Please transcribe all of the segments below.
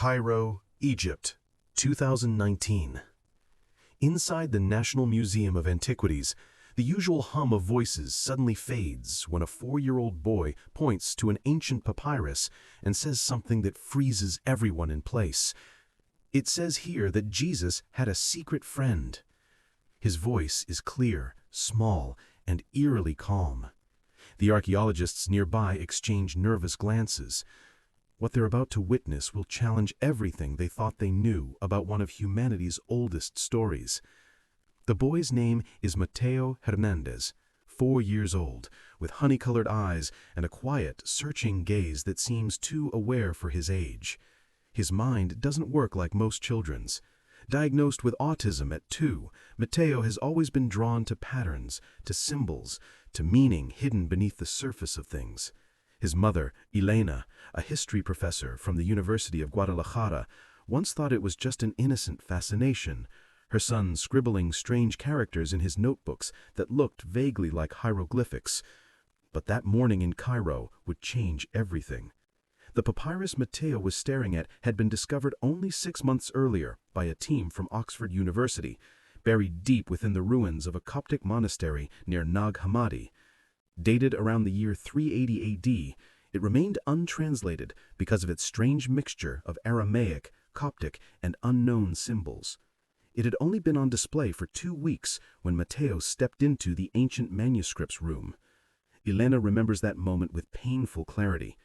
Cairo, Egypt, 2019. Inside the National Museum of Antiquities, the usual hum of voices suddenly fades when a 4-year-old boy points to an ancient papyrus and says something that freezes everyone in place. It says here that Jesus had a secret friend. His voice is clear, small, and eerily calm. The archaeologists nearby exchange nervous glances. What they're about to witness will challenge everything they thought they knew about one of humanity's oldest stories. The boy's name is Mateo Hernandez, 4 years old, with honey-colored eyes and a quiet, searching gaze that seems too aware for his age. His mind doesn't work like most children's. Diagnosed with autism at 2, Mateo has always been drawn to patterns, to symbols, to meaning hidden beneath the surface of things. His mother, Elena, a history professor from the University of Guadalajara, once thought it was just an innocent fascination, her son scribbling strange characters in his notebooks that looked vaguely like hieroglyphics. But that morning in Cairo would change everything. The papyrus Mateo was staring at had been discovered only 6 months earlier by a team from Oxford University, buried deep within the ruins of a Coptic monastery near Nag Hammadi. Dated around the year 380 AD, it remained untranslated because of its strange mixture of Aramaic, Coptic, and unknown symbols. It had only been on display for 2 weeks when Mateo stepped into the ancient manuscripts room. Elena remembers that moment with painful clarity.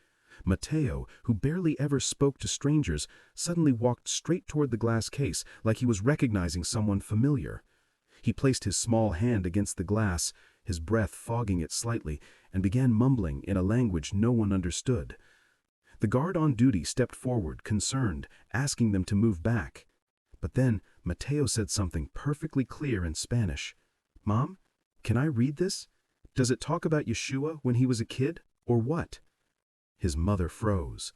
Mateo, who barely ever spoke to strangers, suddenly walked straight toward the glass case like he was recognizing someone familiar. He placed his small hand against the glass, his breath fogging it slightly, and began mumbling in a language no one understood. The guard on duty stepped forward, concerned, asking them to move back. But then Mateo said something perfectly clear in Spanish. "Mom, can I read this? Does it talk about Yeshua when he was a kid, or what?" His mother froze.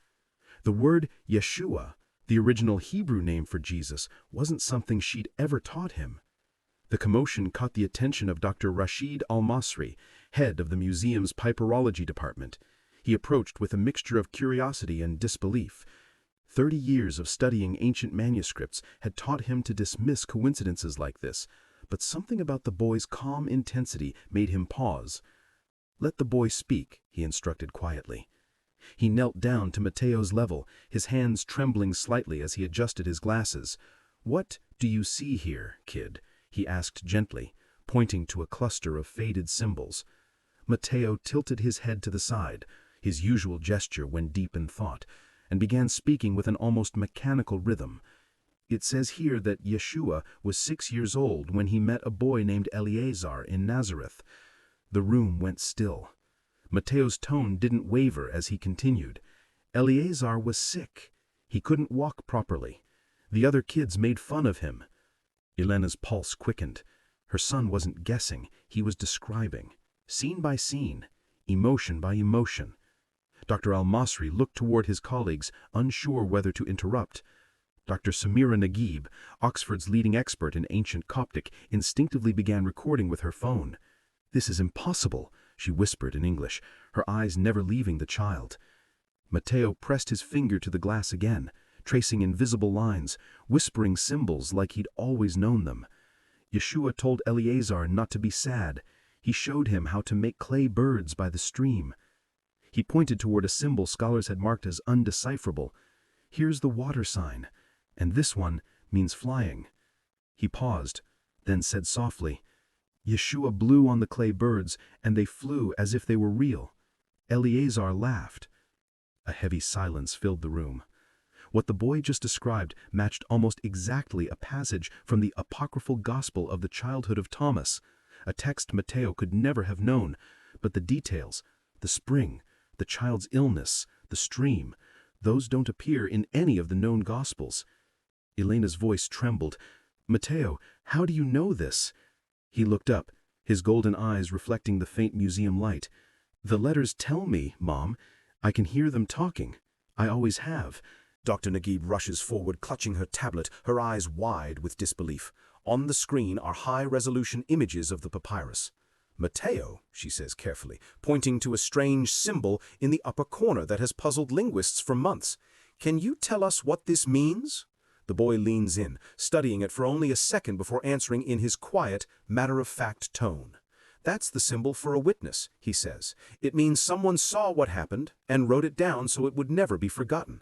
The word Yeshua, the original Hebrew name for Jesus, wasn't something she'd ever taught him. The commotion caught the attention of Dr. Rashid Al-Masri, head of the museum's Piperology department. He approached with a mixture of curiosity and disbelief. 30 years of studying ancient manuscripts had taught him to dismiss coincidences like this, but something about the boy's calm intensity made him pause. "Let the boy speak," he instructed quietly. He knelt down to Mateo's level, his hands trembling slightly as he adjusted his glasses. "What do you see here, kid?" he asked gently, pointing to a cluster of faded symbols. Mateo tilted his head to the side, his usual gesture when deep in thought, and began speaking with an almost mechanical rhythm. "It says here that Yeshua was 6 years old when he met a boy named Eleazar in Nazareth." The room went still. Mateo's tone didn't waver as he continued. "Eleazar was sick. He couldn't walk properly. The other kids made fun of him." Elena's pulse quickened. Her son wasn't guessing, he was describing, scene by scene, emotion by emotion. Dr. Al-Masri looked toward his colleagues, unsure whether to interrupt. Dr. Samira Naguib, Oxford's leading expert in ancient Coptic, instinctively began recording with her phone. "This is impossible," she whispered in English, her eyes never leaving the child. Mateo pressed his finger to the glass again, tracing invisible lines, whispering symbols like he'd always known them. Yeshua told Eleazar not to be sad. He showed him how to make clay birds by the stream. He pointed toward a symbol scholars had marked as undecipherable. "Here's the water sign, and this one means flying." He paused, then said softly, "Yeshua blew on the clay birds, and they flew as if they were real." Eleazar laughed. A heavy silence filled the room. What the boy just described matched almost exactly a passage from the apocryphal Gospel of the Childhood of Thomas, a text Mateo could never have known, but the details, the spring, the child's illness, the stream, those don't appear in any of the known Gospels. Elena's voice trembled. "Mateo, how do you know this?" He looked up, his golden eyes reflecting the faint museum light. "The letters tell me, Mom. I can hear them talking. I always have." Dr. Naguib rushes forward, clutching her tablet, her eyes wide with disbelief. On the screen are high-resolution images of the papyrus. "Mateo," she says carefully, pointing to a strange symbol in the upper corner that has puzzled linguists for months. Can you tell us what this means? The boy leans in, studying it for only a second before answering in his quiet, matter-of-fact tone. That's the symbol for a witness, he says. It means someone saw what happened and wrote it down so it would never be forgotten.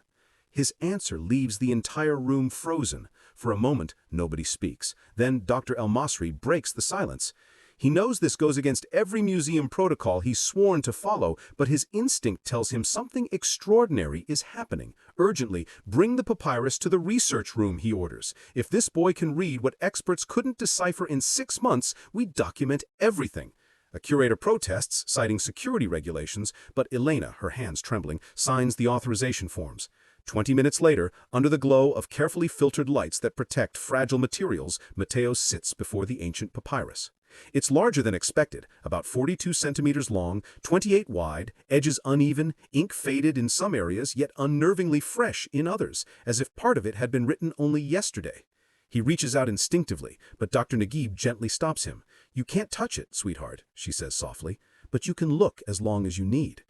His answer leaves the entire room frozen. For a moment, nobody speaks. Then Dr. El-Masri breaks the silence. He knows this goes against every museum protocol he's sworn to follow, but his instinct tells him something extraordinary is happening. Urgently, bring the papyrus to the research room, he orders. If this boy can read what experts couldn't decipher in 6 months, we document everything. A curator protests, citing security regulations, but Elena, her hands trembling, signs the authorization forms. 20 minutes later, under the glow of carefully filtered lights that protect fragile materials, Mateo sits before the ancient papyrus. It's larger than expected, about 42 centimeters long, 28 wide, edges uneven, ink faded in some areas, yet unnervingly fresh in others, as if part of it had been written only yesterday. He reaches out instinctively, but Dr. Naguib gently stops him. "You can't touch it, sweetheart," she says softly, "but you can look as long as you need."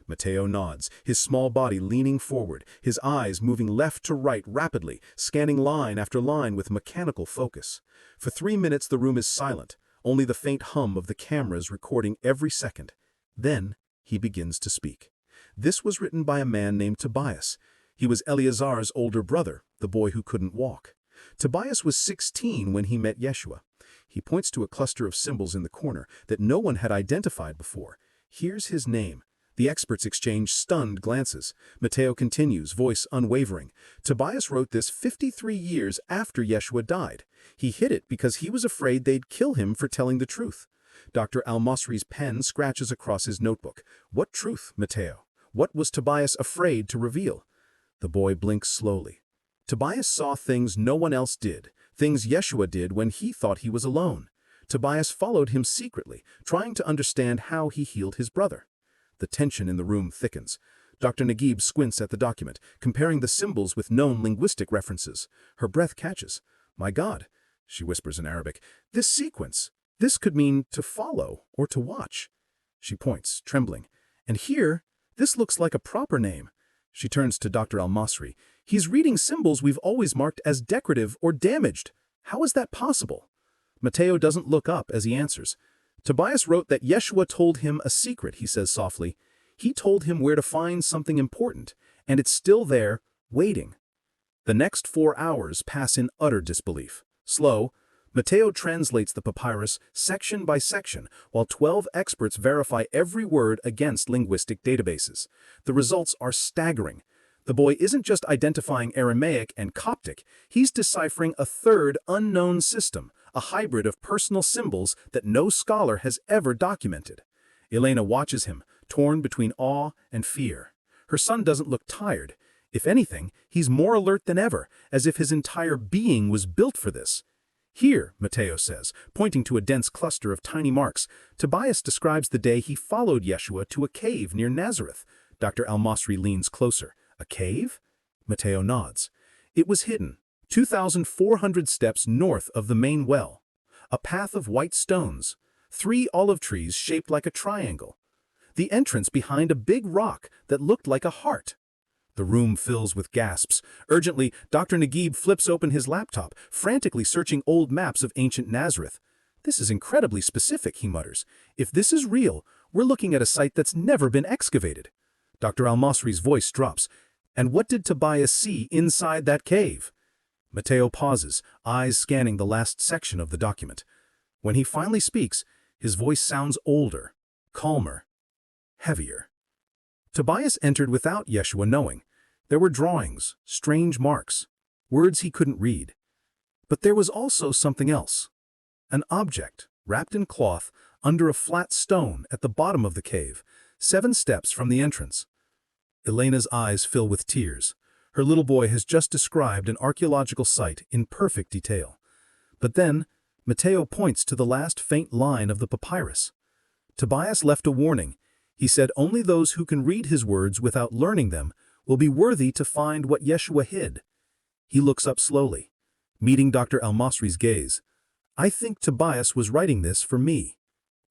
Mateo nods, his small body leaning forward, his eyes moving left to right rapidly, scanning line after line with mechanical focus. For 3 minutes the room is silent, only the faint hum of the cameras recording every second. Then he begins to speak. This was written by a man named Tobias. He was Eleazar's older brother, the boy who couldn't walk. Tobias was 16 when he met Yeshua. He points to a cluster of symbols in the corner that no one had identified before. Here's his name. The experts exchange stunned glances. Mateo continues, voice unwavering. Tobias wrote this 53 years after Yeshua died. He hid it because he was afraid they'd kill him for telling the truth. Dr. Al-Masri's pen scratches across his notebook. What truth, Mateo? What was Tobias afraid to reveal? The boy blinks slowly. Tobias saw things no one else did, things Yeshua did when he thought he was alone. Tobias followed him secretly, trying to understand how he healed his brother. The tension in the room thickens. Dr. Naguib squints at the document, comparing the symbols with known linguistic references. Her breath catches. "My God," she whispers in Arabic, "this sequence, this could mean to follow or to watch." She points, trembling. "And here, this looks like a proper name." She turns to Dr. Al-Masri. "He's reading symbols we've always marked as decorative or damaged. How is that possible?" Mateo doesn't look up as he answers. "Tobias wrote that Yeshua told him a secret," he says softly. "He told him where to find something important, and it's still there, waiting." The next 4 hours pass in utter disbelief. Slow, Mateo translates the papyrus section by section, while 12 experts verify every word against linguistic databases. The results are staggering. The boy isn't just identifying Aramaic and Coptic, he's deciphering a third unknown system, a hybrid of personal symbols that no scholar has ever documented. Elena watches him, torn between awe and fear. Her son doesn't look tired. If anything, he's more alert than ever, as if his entire being was built for this. "Here," Mateo says, pointing to a dense cluster of tiny marks. Tobias describes the day he followed Yeshua to a cave near Nazareth. Dr. Al-Masri leans closer. "A cave?" Mateo nods. "It was hidden, 2,400 steps north of the main well. A path of white stones, 3 olive trees shaped like a triangle. The entrance behind a big rock that looked like a heart." The room fills with gasps. Urgently, Dr. Naguib flips open his laptop, frantically searching old maps of ancient Nazareth. "This is incredibly specific," he mutters. "If this is real, we're looking at a site that's never been excavated." Dr. Al-Masri's voice drops. "And what did Tobias see inside that cave?" Mateo pauses, eyes scanning the last section of the document. When he finally speaks, his voice sounds older, calmer, heavier. Tobias entered without Yeshua knowing. There were drawings, strange marks, words he couldn't read. But there was also something else. An object, wrapped in cloth, under a flat stone at the bottom of the cave, 7 steps from the entrance. Elena's eyes fill with tears. Her little boy has just described an archaeological site in perfect detail. But then, Mateo points to the last faint line of the papyrus. Tobias left a warning. He said only those who can read his words without learning them will be worthy to find what Yeshua hid. He looks up slowly, meeting Dr. Al-Masri's gaze. "I think Tobias was writing this for me."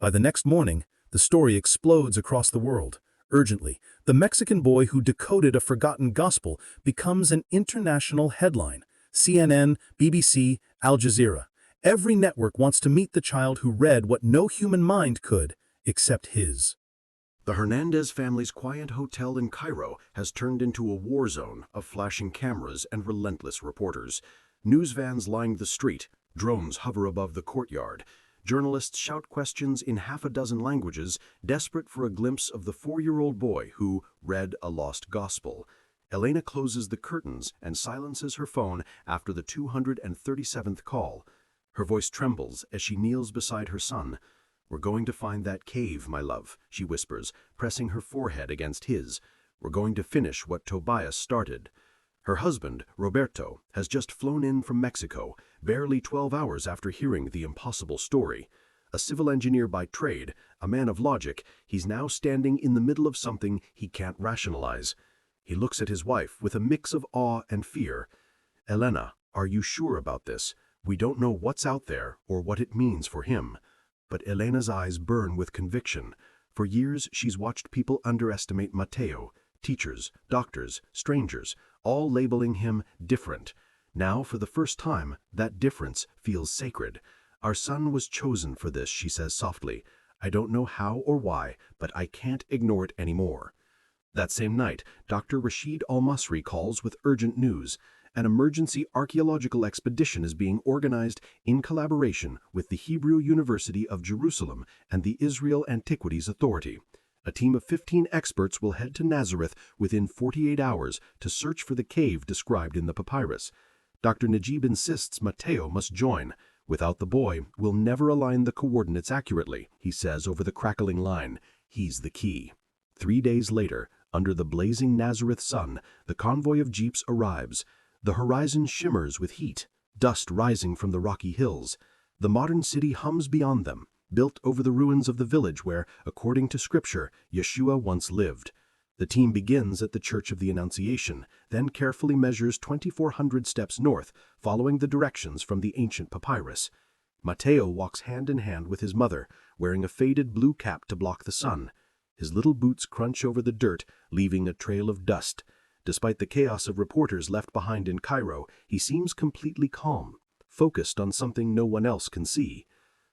By the next morning, the story explodes across the world. Urgently, the Mexican boy who decoded a forgotten gospel becomes an international headline. CNN, BBC, Al Jazeera. Every network wants to meet the child who read what no human mind could, except his. The Hernandez family's quiet hotel in Cairo has turned into a war zone of flashing cameras and relentless reporters. News vans line the street, drones hover above the courtyard. Journalists shout questions in half a dozen languages, desperate for a glimpse of the 4-year-old boy who read a lost gospel. Elena closes the curtains and silences her phone after the 237th call. Her voice trembles as she kneels beside her son. "We're going to find that cave, my love," she whispers, pressing her forehead against his. "We're going to finish what Tobias started." Her husband, Roberto, has just flown in from Mexico, barely 12 hours after hearing the impossible story. A civil engineer by trade, a man of logic, he's now standing in the middle of something he can't rationalize. He looks at his wife with a mix of awe and fear. "Elena, are you sure about this? We don't know what's out there or what it means for him." But Elena's eyes burn with conviction. For years, she's watched people underestimate Mateo, teachers, doctors, strangers, all labeling him different. Now, for the first time, that difference feels sacred. "Our son was chosen for this," she says softly. "I don't know how or why, but I can't ignore it anymore." That same night, Dr. Rashid Al-Masri calls with urgent news. An emergency archaeological expedition is being organized in collaboration with the Hebrew University of Jerusalem and the Israel Antiquities Authority. A team of 15 experts will head to Nazareth within 48 hours to search for the cave described in the papyrus. Dr. Najib insists Mateo must join. "Without the boy, we'll never align the coordinates accurately," he says over the crackling line. He's the key. 3 days later, under the blazing Nazareth sun, the convoy of jeeps arrives. The horizon shimmers with heat, dust rising from the rocky hills. The modern city hums beyond them, built over the ruins of the village where, according to Scripture, Yeshua once lived. The team begins at the Church of the Annunciation, then carefully measures 2,400 steps north, following the directions from the ancient papyrus. Mateo walks hand in hand with his mother, wearing a faded blue cap to block the sun. His little boots crunch over the dirt, leaving a trail of dust. Despite the chaos of reporters left behind in Cairo, he seems completely calm, focused on something no one else can see.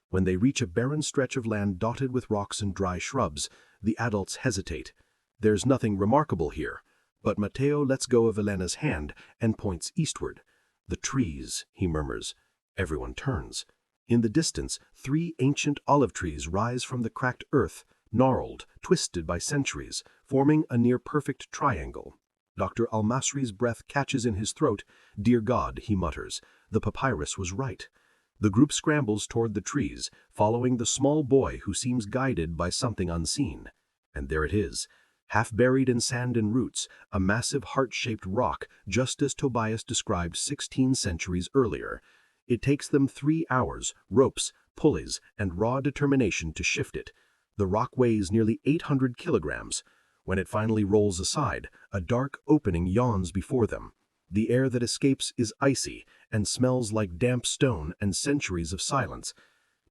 When they reach a barren stretch of land dotted with rocks and dry shrubs, the adults hesitate. There's nothing remarkable here, but Mateo lets go of Elena's hand and points eastward. "The trees," he murmurs. Everyone turns. In the distance, 3 ancient olive trees rise from the cracked earth, gnarled, twisted by centuries, forming a near-perfect triangle. Dr. Al-Masri's breath catches in his throat. "Dear God," he mutters, "the papyrus was right." The group scrambles toward the trees, following the small boy who seems guided by something unseen. And there it is, half buried in sand and roots, a massive heart-shaped rock, just as Tobias described 16 centuries earlier. It takes them 3 hours, ropes, pulleys, and raw determination to shift it. The rock weighs nearly 800 kilograms. When it finally rolls aside, a dark opening yawns before them. The air that escapes is icy and smells like damp stone and centuries of silence.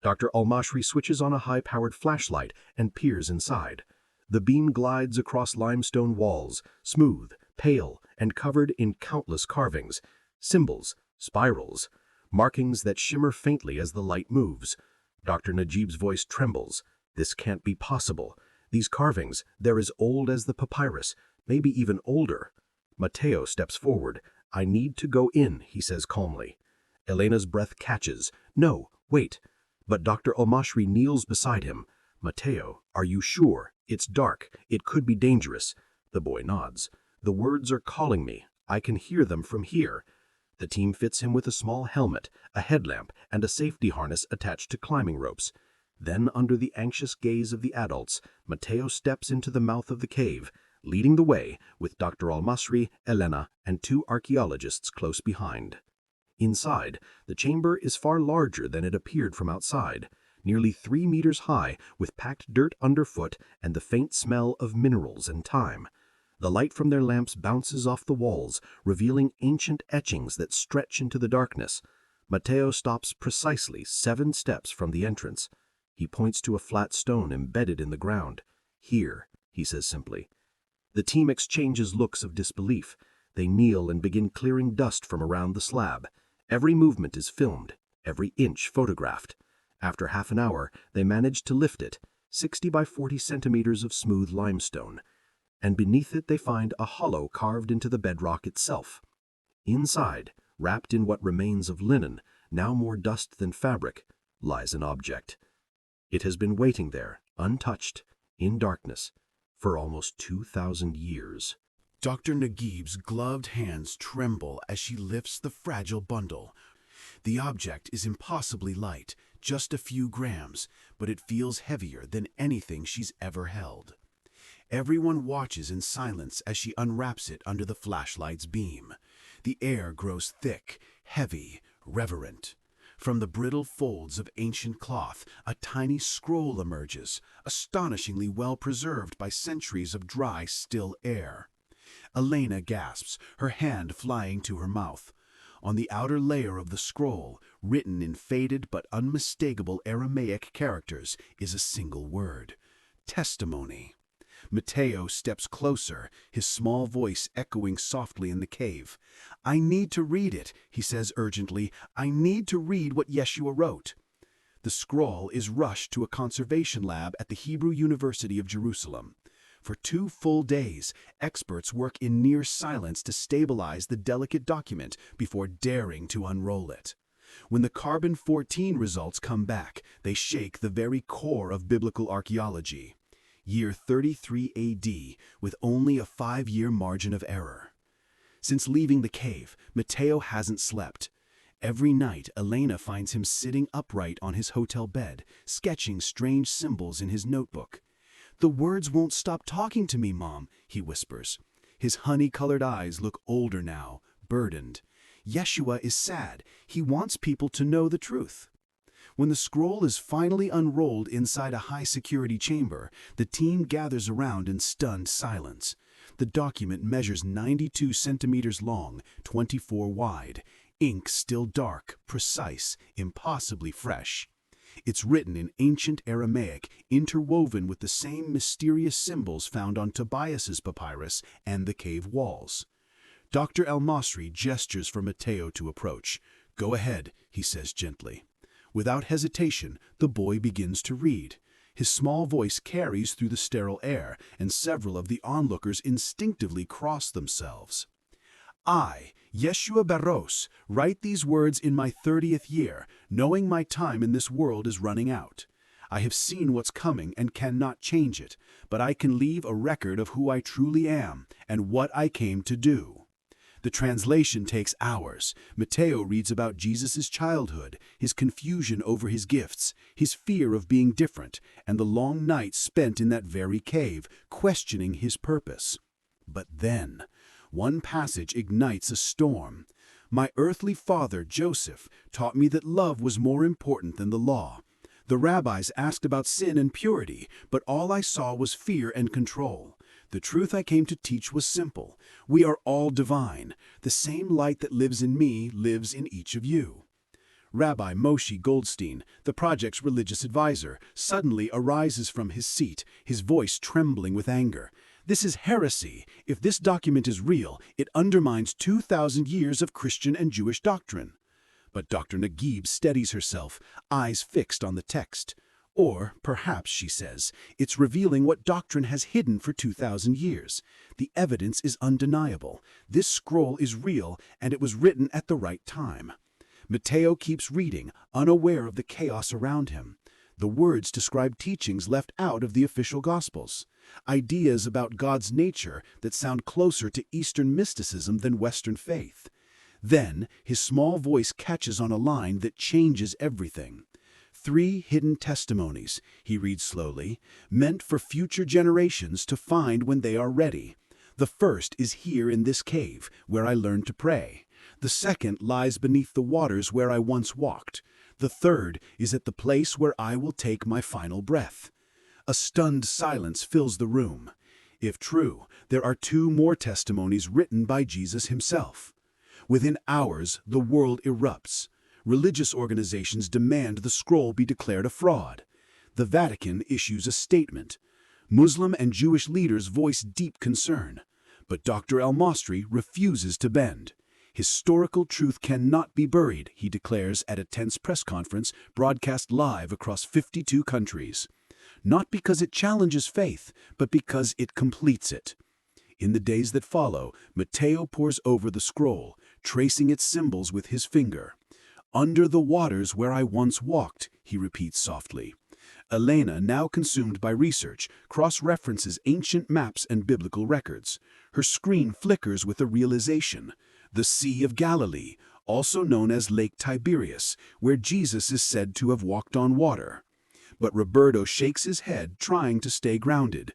Dr. Al-Masri switches on a high-powered flashlight and peers inside. The beam glides across limestone walls, smooth, pale, and covered in countless carvings, symbols, spirals, markings that shimmer faintly as the light moves. Dr. Najib's voice trembles. "This can't be possible. These carvings, they're as old as the papyrus, maybe even older." Mateo steps forward. "I need to go in," he says calmly. Elena's breath catches. "No, wait." But Dr. Al-Masri kneels beside him. "Mateo, are you sure? It's dark. It could be dangerous." The boy nods. "The words are calling me. I can hear them from here." The team fits him with a small helmet, a headlamp, and a safety harness attached to climbing ropes. Then, under the anxious gaze of the adults, Mateo steps into the mouth of the cave, leading the way with Dr. Al-Masri, Elena, and 2 archaeologists close behind. Inside, the chamber is far larger than it appeared from outside, nearly 3 meters high, with packed dirt underfoot and the faint smell of minerals and time. The light from their lamps bounces off the walls, revealing ancient etchings that stretch into the darkness. Mateo stops precisely 7 steps from the entrance. He points to a flat stone embedded in the ground. "Here." he says simply. The team exchanges looks of disbelief. They kneel and begin clearing dust from around the slab. Every movement is filmed, every inch photographed. After half an hour, they manage to lift it, 60 by 40 centimeters of smooth limestone, and beneath it they find a hollow carved into the bedrock itself. Inside, wrapped in what remains of linen, now more dust than fabric, lies an object. It has been waiting there, untouched, in darkness, for almost 2,000 years. Dr. Naguib's gloved hands tremble as she lifts the fragile bundle. The object is impossibly light, just a few grams, but it feels heavier than anything she's ever held. Everyone watches in silence as she unwraps it under the flashlight's beam. The air grows thick, heavy, reverent. From the brittle folds of ancient cloth, a tiny scroll emerges, astonishingly well preserved by centuries of dry, still air. Elena gasps, her hand flying to her mouth. On the outer layer of the scroll, written in faded but unmistakable Aramaic characters, is a single word: testimony. Mateo steps closer, his small voice echoing softly in the cave. "I need to read it," he says urgently. "I need to read what Yeshua wrote." The scroll is rushed to a conservation lab at the Hebrew University of Jerusalem. For 2 full days, experts work in near silence to stabilize the delicate document before daring to unroll it. When the carbon-14 results come back, they shake the very core of biblical archaeology. Year 33 AD, with only a 5-year margin of error. Since leaving the cave, Mateo hasn't slept. Every night, Elena finds him sitting upright on his hotel bed, sketching strange symbols in his notebook. "The words won't stop talking to me, Mom," he whispers. His honey-colored eyes look older now, burdened. Yeshua is sad. He wants people to know the truth. When the scroll is finally unrolled inside a high-security chamber, the team gathers around in stunned silence. The document measures 92 centimeters long, 24 wide. Ink still dark, precise, impossibly fresh. It's written in ancient Aramaic, interwoven with the same mysterious symbols found on Tobias's papyrus and the cave walls. Dr. El-Masri gestures for Mateo to approach. "Go ahead," he says gently. Without hesitation, the boy begins to read. His small voice carries through the sterile air, and several of the onlookers instinctively cross themselves. "I, Yeshua Barros, write these words in my 30th year, knowing my time in this world is running out. I have seen what's coming and cannot change it, but I can leave a record of who I truly am and what I came to do." The translation takes hours. Mateo reads about Jesus' childhood, his confusion over his gifts, his fear of being different, and the long nights spent in that very cave, questioning his purpose. But then, one passage ignites a storm. "My earthly father, Joseph, taught me that love was more important than the law. The rabbis asked about sin and purity, but all I saw was fear and control. The truth I came to teach was simple. We are all divine. The same light that lives in me lives in each of you." Rabbi Moshe Goldstein, the project's religious advisor, suddenly arises from his seat, his voice trembling with anger. "This is heresy. If this document is real, it undermines 2,000 years of Christian and Jewish doctrine." But Dr. Naguib steadies herself, eyes fixed on the text. "Or, perhaps," she says, "it's revealing what doctrine has hidden for 2,000 years. The evidence is undeniable. This scroll is real, and it was written at the right time." Mateo keeps reading, unaware of the chaos around him. The words describe teachings left out of the official Gospels, ideas about God's nature that sound closer to Eastern mysticism than Western faith. Then, his small voice catches on a line that changes everything. "3 hidden testimonies," he reads slowly, "meant for future generations to find when they are ready. The first is here in this cave, where I learned to pray. The second lies beneath the waters where I once walked. The third is at the place where I will take my final breath." A stunned silence fills the room. If true, there are 2 more testimonies written by Jesus himself. Within hours, the world erupts. Religious organizations demand the scroll be declared a fraud. The Vatican issues a statement. Muslim and Jewish leaders voice deep concern. But Dr. El-Masri refuses to bend. Historical truth cannot be buried, he declares at a tense press conference broadcast live across 52 countries. Not because it challenges faith, but because it completes it. In the days that follow, Matteo pores over the scroll, tracing its symbols with his finger. "Under the waters where I once walked," he repeats softly. Elena, now consumed by research, cross-references ancient maps and biblical records. Her screen flickers with a realization. The Sea of Galilee, also known as Lake Tiberias, where Jesus is said to have walked on water. But Roberto shakes his head, trying to stay grounded.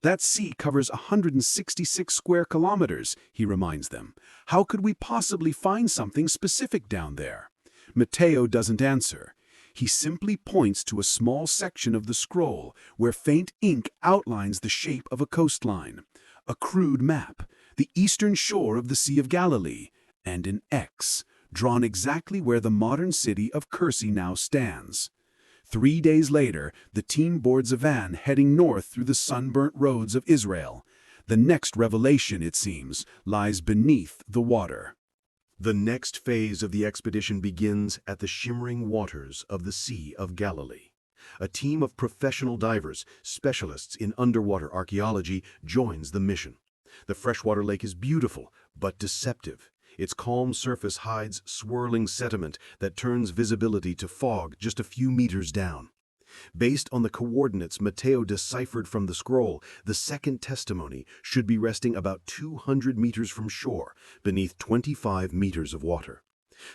"That sea covers 166 square kilometers," he reminds them. "How could we possibly find something specific down there?" Matteo doesn't answer. He simply points to a small section of the scroll where faint ink outlines the shape of a coastline. A crude map, the eastern shore of the Sea of Galilee, and an X, drawn exactly where the modern city of Kursi now stands. 3 days later, the team boards a van heading north through the sunburnt roads of Israel. The next revelation, it seems, lies beneath the water. The next phase of the expedition begins at the shimmering waters of the Sea of Galilee. A team of professional divers, specialists in underwater archaeology, joins the mission. The freshwater lake is beautiful, but deceptive. Its calm surface hides swirling sediment that turns visibility to fog just a few meters down. Based on the coordinates Matteo deciphered from the scroll, the second testimony should be resting about 200 meters from shore, beneath 25 meters of water.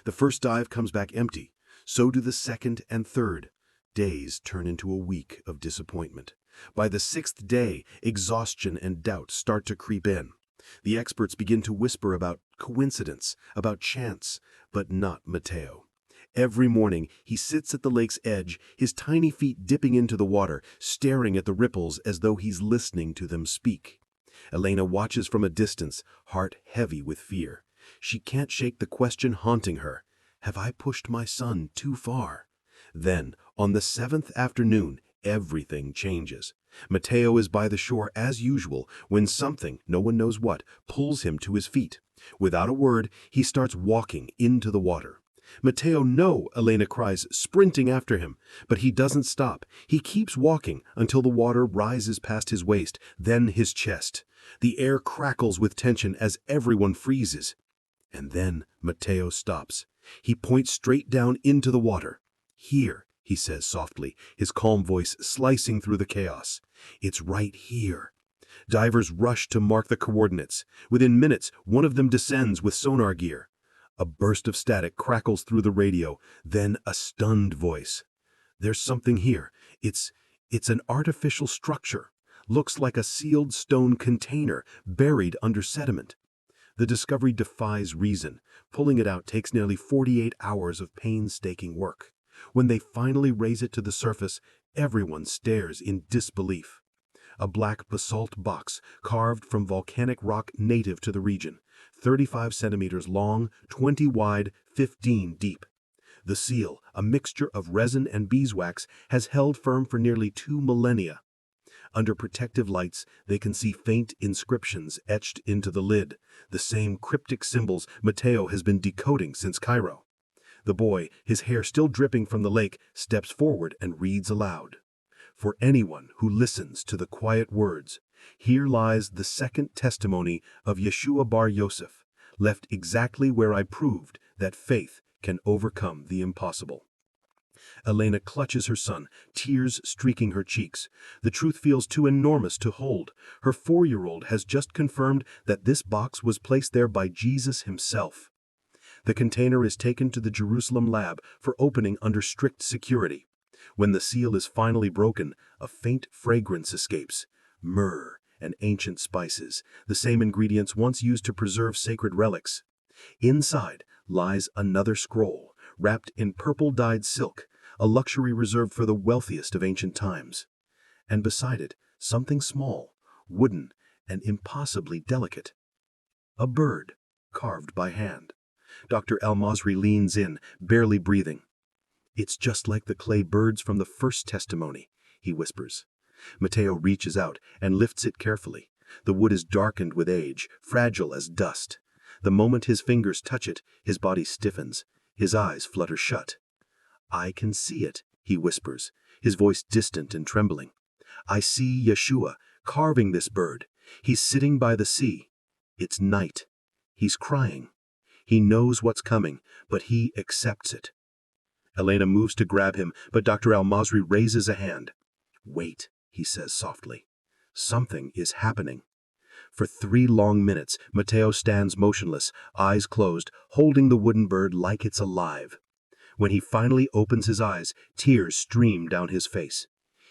The first dive comes back empty. So do the second and third. Days turn into a week of disappointment. By the 6th day, exhaustion and doubt start to creep in. The experts begin to whisper about coincidence, about chance, but not Matteo. Every morning, he sits at the lake's edge, his tiny feet dipping into the water, staring at the ripples as though he's listening to them speak. Elena watches from a distance, heart heavy with fear. She can't shake the question haunting her. Have I pushed my son too far? Then, on the 7th afternoon, everything changes. Matteo is by the shore as usual when something, no one knows what, pulls him to his feet. Without a word, he starts walking into the water. "Matteo, no!" Elena cries, sprinting after him. But he doesn't stop. He keeps walking until the water rises past his waist, then his chest. The air crackles with tension as everyone freezes. And then Matteo stops. He points straight down into the water. "Here," he says softly, his calm voice slicing through the chaos. "It's right here." Divers rush to mark the coordinates. Within minutes, one of them descends with sonar gear. A burst of static crackles through the radio, then a stunned voice. "There's something here. It's an artificial structure. Looks like a sealed stone container buried under sediment." The discovery defies reason. Pulling it out takes nearly 48 hours of painstaking work. When they finally raise it to the surface, everyone stares in disbelief. A black basalt box carved from volcanic rock native to the region, 35 centimeters long, 20 wide, 15 deep. The seal, a mixture of resin and beeswax, has held firm for nearly 2 millennia. Under protective lights, they can see faint inscriptions etched into the lid, the same cryptic symbols Matteo has been decoding since Cairo. The boy, his hair still dripping from the lake, steps forward and reads aloud. "For anyone who listens to the quiet words, here lies the second testimony of Yeshua Bar Yosef, left exactly where I proved that faith can overcome the impossible." Elena clutches her son, tears streaking her cheeks. The truth feels too enormous to hold. Her 4-year-old has just confirmed that this box was placed there by Jesus himself. The container is taken to the Jerusalem lab for opening under strict security. When the seal is finally broken, a faint fragrance escapes. Myrrh and ancient spices, the same ingredients once used to preserve sacred relics. Inside lies another scroll, wrapped in purple-dyed silk, a luxury reserved for the wealthiest of ancient times. And beside it, something small, wooden, and impossibly delicate. A bird, carved by hand. Dr. El-Masri leans in, barely breathing. "It's just like the clay birds from the first testimony," he whispers. Matteo reaches out and lifts it carefully. The wood is darkened with age, fragile as dust. The moment his fingers touch it, his body stiffens. His eyes flutter shut. "I can see it," he whispers, his voice distant and trembling. "I see Yeshua carving this bird. He's sitting by the sea. It's night. He's crying. He knows what's coming, but he accepts it." Elena moves to grab him, but Dr. Al-Masri raises a hand. "Wait," he says softly. "Something is happening." For 3 long minutes, Matteo stands motionless, eyes closed, holding the wooden bird like it's alive. When he finally opens his eyes, tears stream down his face.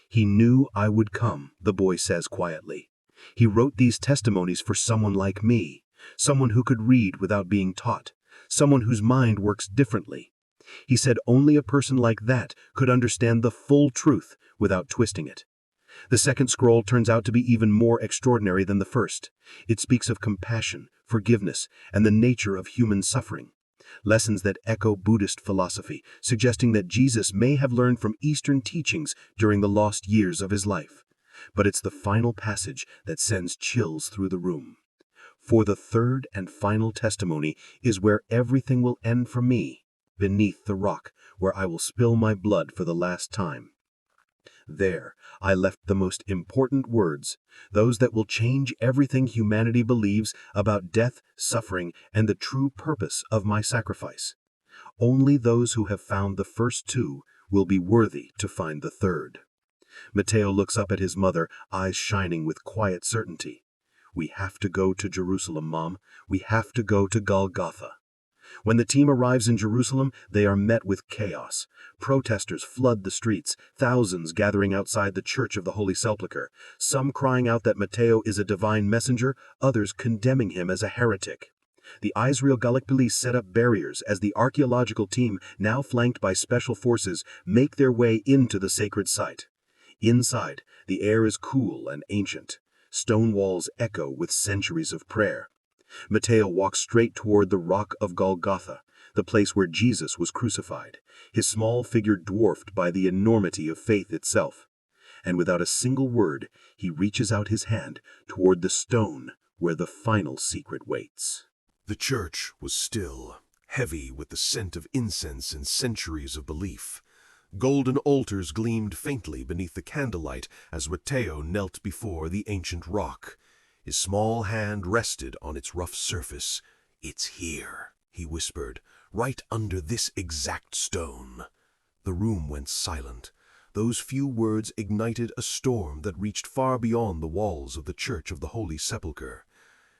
"He knew I would come," the boy says quietly. "He wrote these testimonies for someone like me, someone who could read without being taught, someone whose mind works differently. He said only a person like that could understand the full truth without twisting it." The second scroll turns out to be even more extraordinary than the first. It speaks of compassion, forgiveness, and the nature of human suffering. Lessons that echo Buddhist philosophy, suggesting that Jesus may have learned from Eastern teachings during the lost years of his life. But it's the final passage that sends chills through the room. "For the third and final testimony is where everything will end for me, beneath the rock, where I will spill my blood for the last time. There, I left the most important words, those that will change everything humanity believes about death, suffering, and the true purpose of my sacrifice. Only those who have found the first 2 will be worthy to find the third." Matteo looks up at his mother, eyes shining with quiet certainty. "We have to go to Jerusalem, Mom. We have to go to Golgotha." When the team arrives in Jerusalem, they are met with chaos. Protesters flood the streets, thousands gathering outside the Church of the Holy Sepulchre, some crying out that Matteo is a divine messenger, others condemning him as a heretic. The Israel Gallic police set up barriers as the archaeological team, now flanked by special forces, make their way into the sacred site. Inside, the air is cool and ancient. Stone walls echo with centuries of prayer. Matteo walks straight toward the Rock of Golgotha, the place where Jesus was crucified, his small figure dwarfed by the enormity of faith itself. And without a single word, he reaches out his hand toward the stone where the final secret waits. The church was still, heavy with the scent of incense and centuries of belief. Golden altars gleamed faintly beneath the candlelight as Matteo knelt before the ancient rock. His small hand rested on its rough surface. "It's here," he whispered, "right under this exact stone." The room went silent. Those few words ignited a storm that reached far beyond the walls of the Church of the Holy Sepulchre.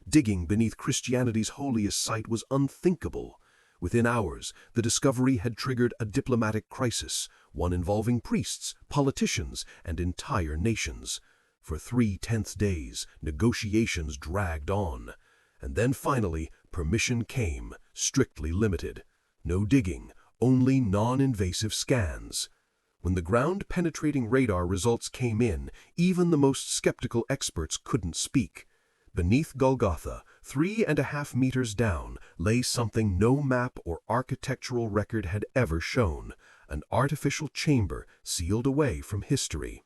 Digging beneath Christianity's holiest site was unthinkable. Within hours, the discovery had triggered a diplomatic crisis, one involving priests, politicians, and entire nations. For 3 days, negotiations dragged on. And then finally, permission came, strictly limited. No digging, only non-invasive scans. When the ground-penetrating radar results came in, even the most skeptical experts couldn't speak. Beneath Golgotha, 3.5 meters down, lay something no map or architectural record had ever shown, an artificial chamber sealed away from history.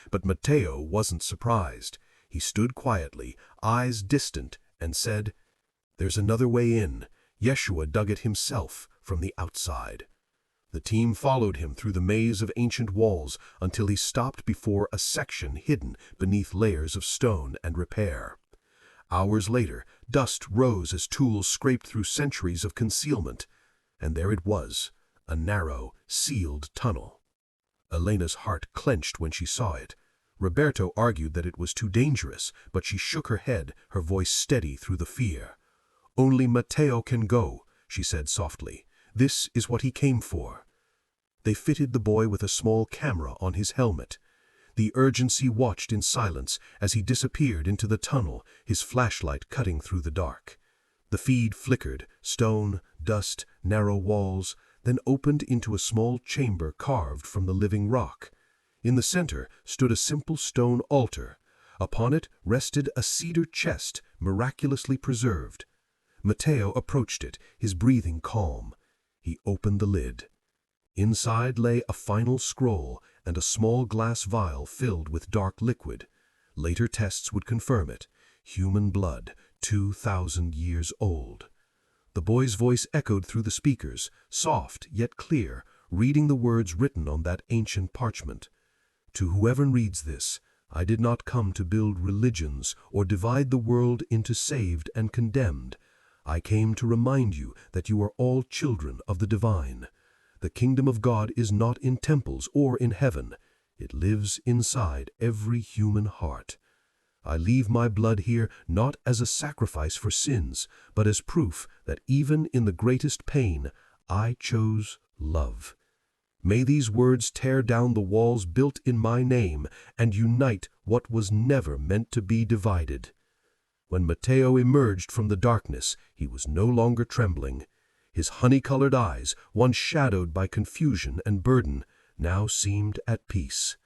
But Matteo wasn't surprised. He stood quietly, eyes distant, and said, "There's another way in. Yeshua dug it himself from the outside." The team followed him through the maze of ancient walls until he stopped before a section hidden beneath layers of stone and repair. Hours later, dust rose as tools scraped through centuries of concealment, and there it was, a narrow, sealed tunnel. Elena's heart clenched when she saw it. Roberto argued that it was too dangerous, but she shook her head, her voice steady through the fear. "Only Matteo can go," she said softly. "This is what he came for." They fitted the boy with a small camera on his helmet. The urgency watched in silence as he disappeared into the tunnel, his flashlight cutting through the dark. The feed flickered, stone, dust, narrow walls, then opened into a small chamber carved from the living rock. In the center stood a simple stone altar. Upon it rested a cedar chest, miraculously preserved. Matteo approached it, his breathing calm. He opened the lid. Inside lay a final scroll and a small glass vial filled with dark liquid. Later tests would confirm it. Human blood, 2,000 years old. The boy's voice echoed through the speakers, soft yet clear, reading the words written on that ancient parchment. To whoever reads this, I did not come to build religions or divide the world into saved and condemned. I came to remind you that you are all children of the divine. The kingdom of God is not in temples or in heaven. It lives inside every human heart. I leave my blood here not as a sacrifice for sins, but as proof that even in the greatest pain, I chose love. May these words tear down the walls built in my name and unite what was never meant to be divided. When Matteo emerged from the darkness, he was no longer trembling. His honey-colored eyes, once shadowed by confusion and burden, now seemed at peace.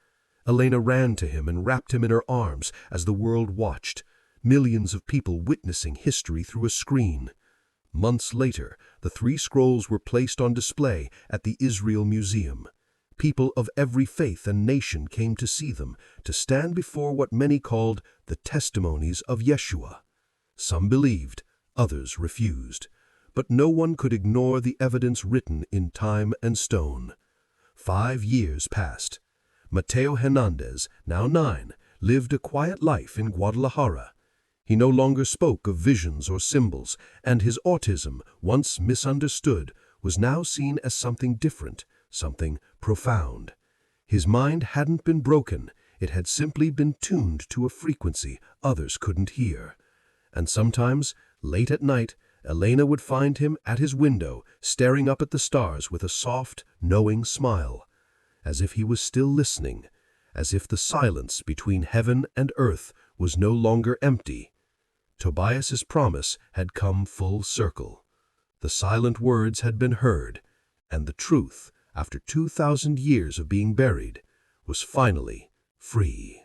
Elena ran to him and wrapped him in her arms as the world watched, millions of people witnessing history through a screen. Months later, the 3 scrolls were placed on display at the Israel Museum. People of every faith and nation came to see them, to stand before what many called the testimonies of Yeshua. Some believed, others refused. But no one could ignore the evidence written in time and stone. 5 years passed. Matteo Hernandez, now 9, lived a quiet life in Guadalajara. He no longer spoke of visions or symbols, and his autism, once misunderstood, was now seen as something different, something profound. His mind hadn't been broken, it had simply been tuned to a frequency others couldn't hear. And sometimes, late at night, Elena would find him at his window, staring up at the stars with a soft, knowing smile, as if he was still listening, as if the silence between heaven and earth was no longer empty. Tobias's promise had come full circle. The silent words had been heard, and the truth, after 2,000 years of being buried, was finally free.